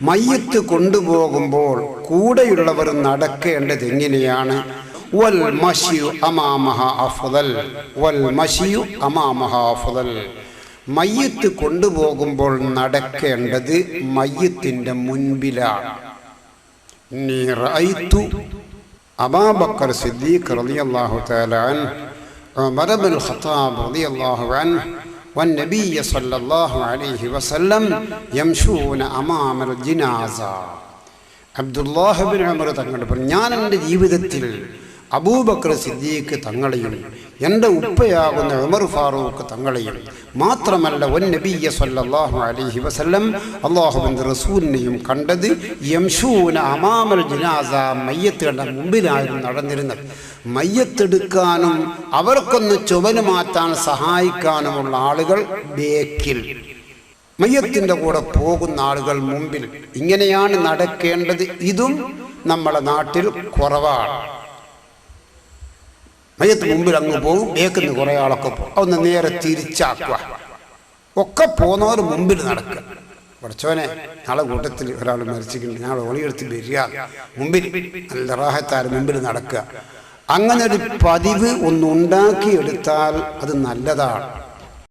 മയ്യത്ത് കൊണ്ടുപോകുമ്പോൾ കൂടെയുള്ളവർ നടക്കേണ്ടത് എങ്ങനെയാണ്? വൽ മശിയു അമാമഹ അഫ്ദൽ, വൽ മശിയു അമാമഹ അഫ്ദൽ. മയ്യത്ത് കൊണ്ടുപോകുമ്പോൾ നടക്കേണ്ടത് മയ്യത്തിന്റെ മുൻപിലാണ്. ഇന്നി റഅയ്തു അബൂബക്കർ സിദ്ദീഖ് റളിയല്ലാഹു തആല അൻഹു, ഉമർ ഇബ്നുൽ ഖത്താബ് റളിയല്ലാഹു അൻഹു والنبي صلى الله عليه وسلم يمشون أمام الجنازة. അബ്ദുല്ലാഹ് ഇബ്നു ഉമർ തങ്ങൾ പറഞ്ഞു, ഞാൻ എൻ്റെ ജീവിതത്തിൽ അബൂബക്കർ സിദ്ദീഖ് തങ്ങളെയും എൻ്റെ ഉപ്പയാകുന്ന ഉമർ ഫാറൂഖ് തങ്ങളെയും മാത്രമല്ല വന്നബിയ്യ സല്ലല്ലാഹു അലൈഹി വസല്ലം അല്ലാഹുവിൻ്റെ റസൂലിനെയും കണ്ടത് യംശൂന അമാമൽ ജനാസ, മയ്യത്തുകളുടെ മുമ്പിലായിരുന്നു നടന്നിരുന്നത്. മയ്യത്തെടുക്കാനും അവർക്കൊന്ന് ചുമല് മാറ്റാൻ സഹായിക്കാനുമുള്ള ആളുകൾ ബേക്കിൽ, മയ്യത്തിൻ്റെ കൂടെ പോകുന്ന ആളുകൾ മുമ്പിൽ. ഇങ്ങനെയാണ് നടക്കേണ്ടത്. ഇതും നമ്മളെ നാട്ടിൽ കുറവാണ്. മയ്യത്ത് മുമ്പിൽ അങ്ങ് പോകും, ബേക്കിന്ന് കുറേ ആളൊക്കെ പോകും, ഒന്ന് നേരെ തിരിച്ചാക്കുക. ഒക്കെ പോകുന്നവർ മുമ്പിൽ നടക്കുക. പഠിച്ചോനെ, നാളെ കൂട്ടത്തിൽ ഒരാൾ മരിച്ചിട്ടുണ്ട്, നാളെ ഒളിയെടുത്ത് വരിക, മുമ്പിൽ നല്ല റാഹത്താൽ മുമ്പിൽ നടക്കുക. അങ്ങനെ ഒരു പതിവ് ഒന്നുണ്ടാക്കിയെടുത്താൽ അത് നല്ലതാണ്.